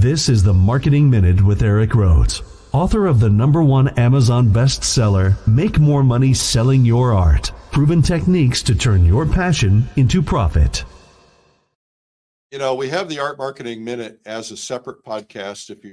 This is the Marketing Minute with Eric Rhoads, author of the #1 Amazon bestseller, Make More Money Selling Your Art, Proven Techniques to Turn Your Passion into Profit. You know, we have the Art Marketing Minute as a separate podcast. If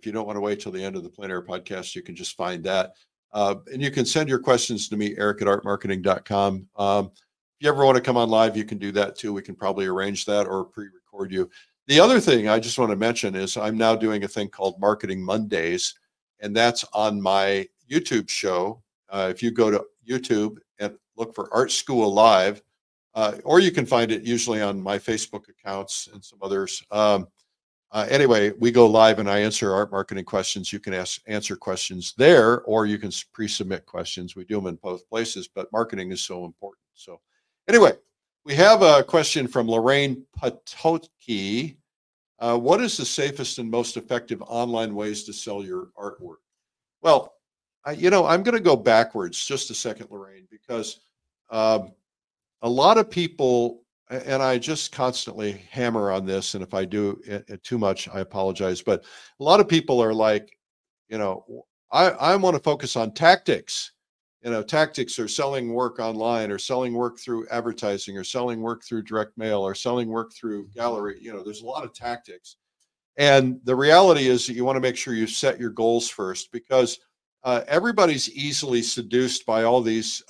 you don't want to wait till the end of the plenary podcast, you can just find that. And you can send your questions to me, eric@artmarketing.com. If you ever want to come on live, you can do that too. We can probably arrange that or pre-record you. The other thing I just want to mention is I'm now doing a thing called Marketing Mondays, and that's on my YouTube show. If you go to YouTube and look for Art School Live, or you can find it usually on my Facebook accounts and some others. Anyway, we go live and I answer art marketing questions. You can answer questions there, or you can pre-submit questions. We do them in both places, but marketing is so important. So anyway, we have a question from Lorraine Patotki. What is the safest and most effective online ways to sell your artwork? Well, I'm going to go backwards just a second, Lorraine, because a lot of people, and I just constantly hammer on this, and if I do it too much, I apologize, but a lot of people are like, I want to focus on tactics. Tactics are selling work online, or selling work through advertising, or selling work through direct mail, or selling work through gallery. There's a lot of tactics. And the reality is that you want to make sure you set your goals first, because everybody's easily seduced by all these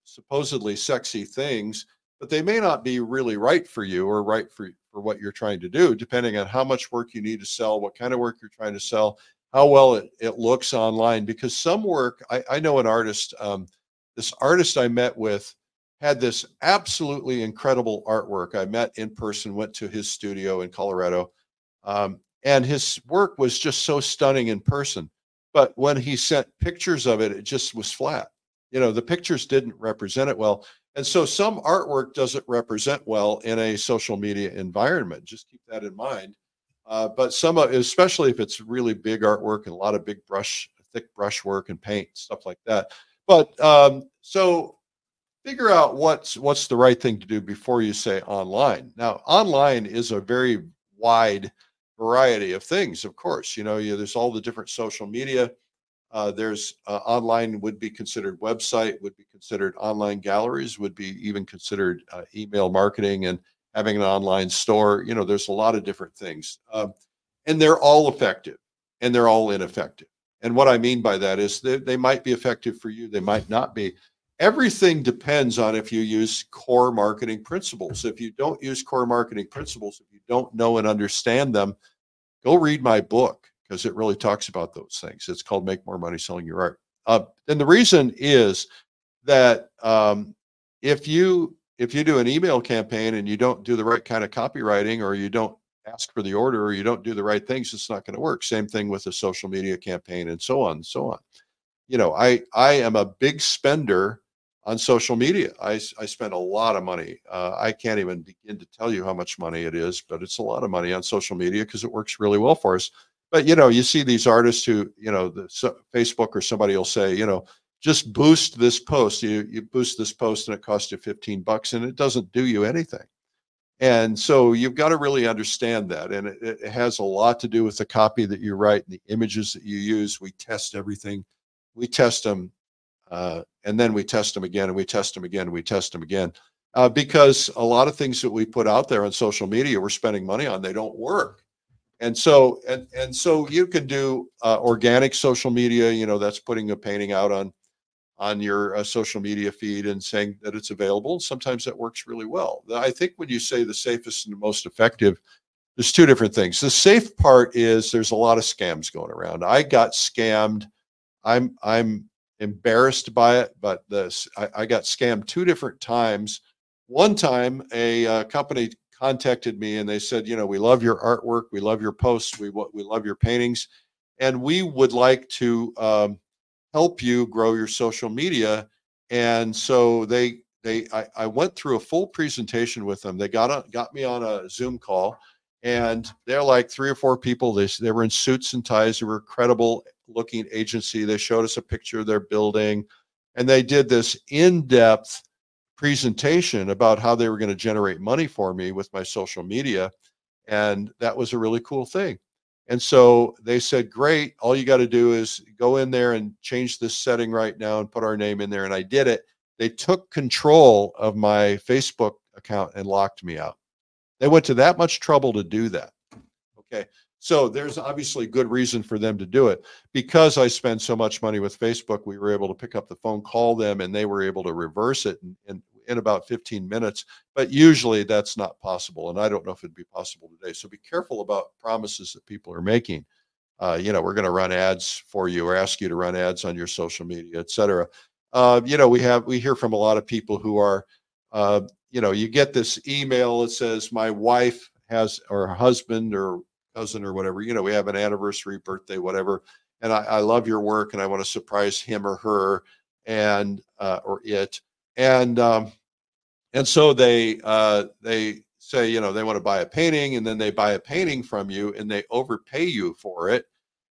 supposedly sexy things, but they may not be really right for you or right for what you're trying to do, depending on how much work you need to sell, what kind of work you're trying to sell, how well it looks online. Because some work, I know an artist, this artist I met with had this absolutely incredible artwork. I met in person, went to his studio in Colorado, and his work was just so stunning in person. But when he sent pictures of it, it just was flat. The pictures didn't represent it well. And so some artwork doesn't represent well in a social media environment. Just keep that in mind. But some, especially if it's really big artwork and a lot of thick brush work and paint, stuff like that. But so figure out what's the right thing to do before you say online. Now, online is a very wide variety of things, of course. There's all the different social media. There's online would be considered website, would be considered online galleries, would be even considered email marketing and having an online store. There's a lot of different things. And they're all effective and they're all ineffective. And what I mean by that is they might be effective for you. They might not be. Everything depends on if you use core marketing principles. If you don't use core marketing principles, if you don't know and understand them, go read my book, because it really talks about those things. It's called Make More Money Selling Your Art. And the reason is that if you do an email campaign and you don't do the right kind of copywriting, or you don't ask for the order, or you don't do the right things, it's not going to work. Same thing with a social media campaign, and so on and so on. I am a big spender on social media. I spend a lot of money. I can't even begin to tell you how much money it is, but it's a lot of money on social media because it works really well for us. But, you see these artists who, Facebook or somebody will say, just boost this post. You boost this post and it costs you $15 and it doesn't do you anything. And so you've got to really understand that. And it has a lot to do with the copy that you write and the images that you use. We test everything. We test them, and then we test them again, and we test them again, and we test them again. Because a lot of things that we put out there on social media, we're spending money on, they don't work. And so you can do organic social media. That's putting a painting out on your social media feed and saying that it's available. Sometimes that works really well. I think when you say the safest and the most effective, there's two different things. The safe part is there's a lot of scams going around. I got scammed. I'm embarrassed by it, but I got scammed 2 different times. One time, a company contacted me and they said, we love your artwork, we love your posts, we love your paintings, and we would like to help you grow your social media. And so I went through a full presentation with them. They got me on a Zoom call, and they're like 3 or 4 people. They were in suits and ties. They were a credible looking agency. They showed us a picture of their building, and they did this in-depth presentation about how they were going to generate money for me with my social media. And that was a really cool thing. And so they said, great, all you got to do is go in there and change this setting right now and put our name in there. And I did it. They took control of my Facebook account and locked me out. They went to that much trouble to do that. Okay. So there's obviously good reason for them to do it. Because I spend so much money with Facebook, we were able to pick up the phone, call them, and they were able to reverse it in about 15 minutes. But usually that's not possible. And I don't know if it'd be possible today. So be careful about promises that people are making. We're going to run ads for you or ask you to run ads on your social media, et cetera. We hear from a lot of people who are, you get this email that says my wife has, or husband or cousin or whatever, we have an anniversary, birthday, whatever. And I love your work and I want to surprise him or her and, or it. And so they say, they want to buy a painting, and then they buy a painting from you and they overpay you for it.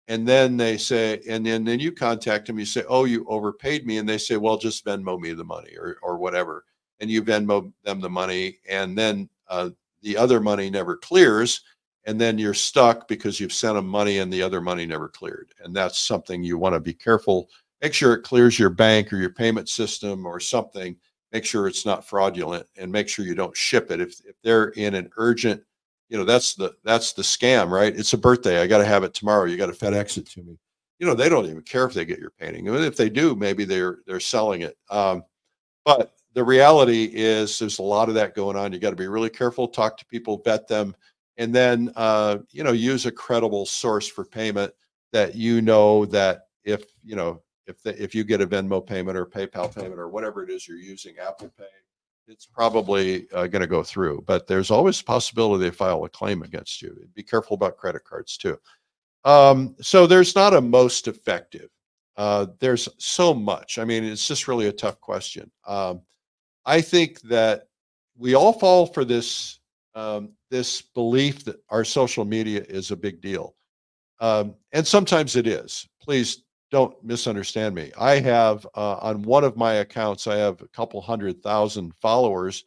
And then they say, and then you contact them, you say, oh, you overpaid me. And they say, well, just Venmo me the money or whatever. And you Venmo them the money. And then the other money never clears. And then you're stuck because you've sent them money and the other money never cleared. And that's something you want to be careful. Make sure it clears your bank or your payment system or something. Make sure it's not fraudulent, and make sure you don't ship it. If they're in an urgent, that's the scam, right? It's a birthday. I got to have it tomorrow. You got to FedEx it to me. They don't even care if they get your painting. And if they do, maybe they're selling it. But the reality is there's a lot of that going on. You got to be really careful, talk to people, vet them, and then, use a credible source for payment that, that if you get a Venmo payment or PayPal payment or whatever it is you're using, Apple Pay, it's probably going to go through. But there's always a possibility they file a claim against you. Be careful about credit cards too. So there's not a most effective. There's so much. I mean, it's just really a tough question. I think that we all fall for this belief that our social media is a big deal. And sometimes it is. Please don't misunderstand me. I have, on one of my accounts, I have a couple 100,000 followers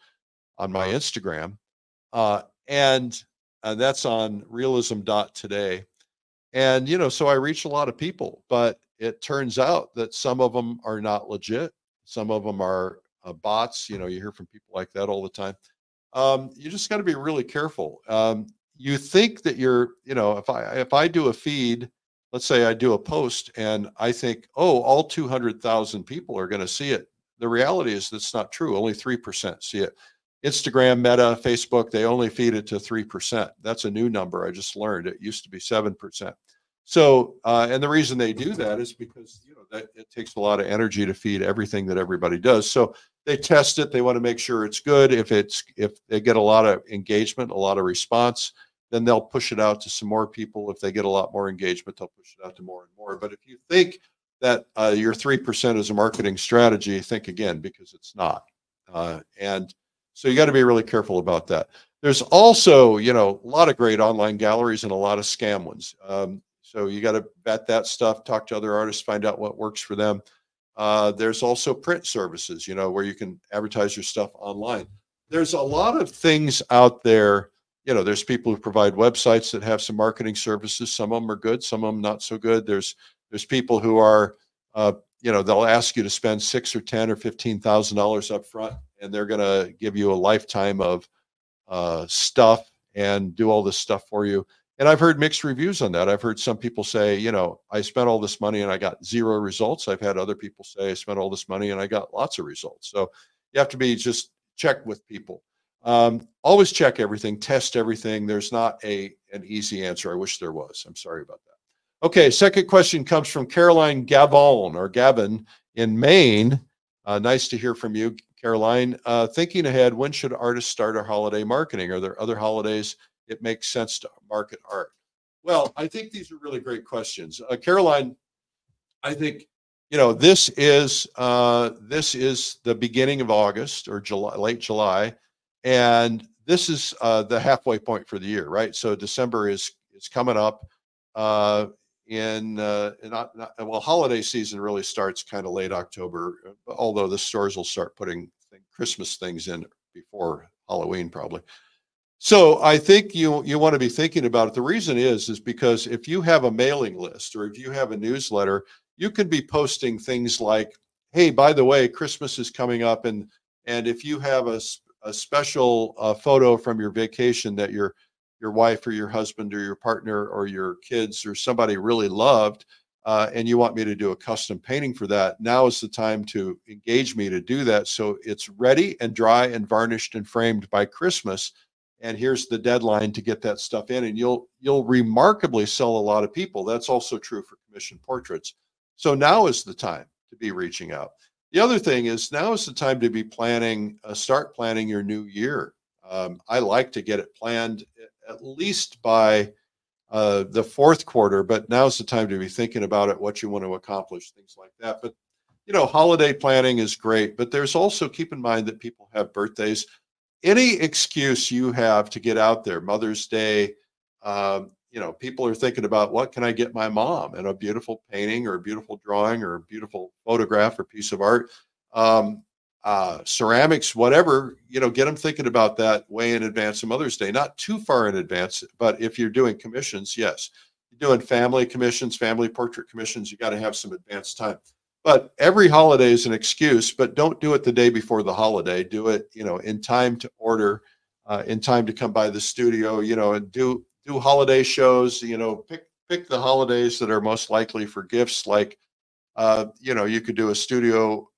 on my Instagram. And that's on realism.today. And, so I reach a lot of people, but it turns out that some of them are not legit. Some of them are bots. You hear from people like that all the time. You just got to be really careful. You think that if I do a feed, let's say I do a post and I think, oh, all 200,000 people are going to see it. The reality is that's not true. Only 3% see it. Instagram, Meta, Facebook, they only feed it to 3%. That's a new number I just learned. It used to be 7%. So, and the reason they do that is because, that it takes a lot of energy to feed everything that everybody does. So they test it. They want to make sure it's good. If they get a lot of engagement, a lot of response, then they'll push it out to some more people. If they get a lot more engagement, they'll push it out to more and more. But if you think that your 3% is a marketing strategy, think again, because it's not. And so you got to be really careful about that. There's also, a lot of great online galleries and a lot of scam ones. So you got to vet that stuff, talk to other artists, find out what works for them. There's also print services, where you can advertise your stuff online. There's a lot of things out there. There's people who provide websites that have some marketing services. Some of them are good, some of them not so good. There's people who are, they'll ask you to spend $6,000 or $10,000 or $15,000 up front, and they're going to give you a lifetime of stuff and do all this stuff for you. And I've heard mixed reviews on that. I've heard some people say, I spent all this money and I got 0 results. I've had other people say I spent all this money and I got lots of results. So you have to be just check with people. Always check everything, test everything. There's not an easy answer. I wish there was. I'm sorry about that. Okay, second question comes from Caroline Gavin in Maine. Nice to hear from you, Caroline. Thinking ahead, when should artists start our holiday marketing? Are there other holidays it makes sense to market art? Well, I think these are really great questions. Caroline, I think, this is the beginning of August or July, late July. And this is the halfway point for the year, right? So December is coming up. Holiday season really starts kind of late October, although the stores will start putting Christmas things in before Halloween, probably. So I think you want to be thinking about it. The reason is because if you have a mailing list or if you have a newsletter, you can be posting things like, "Hey, by the way, Christmas is coming up, and if you have a special photo from your vacation that your wife or your husband or your partner or your kids or somebody really loved, and you want me to do a custom painting for that, now is the time to engage me to do that, so it's ready and dry and varnished and framed by Christmas." And here's the deadline to get that stuff in, and you'll remarkably sell a lot of people. That's also true for commissioned portraits. So now is the time to be reaching out. The other thing is now is the time to be planning, start planning your new year. I like to get it planned at least by the fourth quarter, but now's the time to be thinking about it, what you want to accomplish, things like that. But holiday planning is great, but there's also, keep in mind that people have birthdays. Any excuse you have to get out there, Mother's Day, people are thinking about, what can I get my mom? And a beautiful painting or a beautiful drawing or a beautiful photograph or piece of art, ceramics, whatever, get them thinking about that way in advance of Mother's Day, not too far in advance. But if you're doing commissions, yes, you're doing family commissions, family portrait commissions, you got to have some advance time. But every holiday is an excuse, but don't do it the day before the holiday. Do it, in time to order, in time to come by the studio, and do holiday shows, pick the holidays that are most likely for gifts. Like, you could do a studio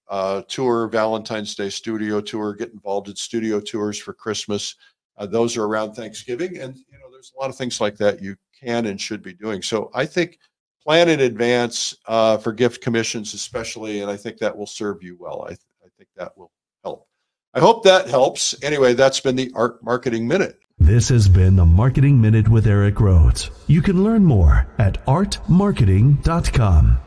tour, Valentine's Day studio tour, get involved in studio tours for Christmas. Those are around Thanksgiving. And, there's a lot of things like that you can and should be doing. So I think plan in advance for gift commissions, especially, and I think that will serve you well. I think that will help. I hope that helps. Anyway, that's been the Art Marketing Minute. This has been the Marketing Minute with Eric Rhoads. You can learn more at artmarketing.com.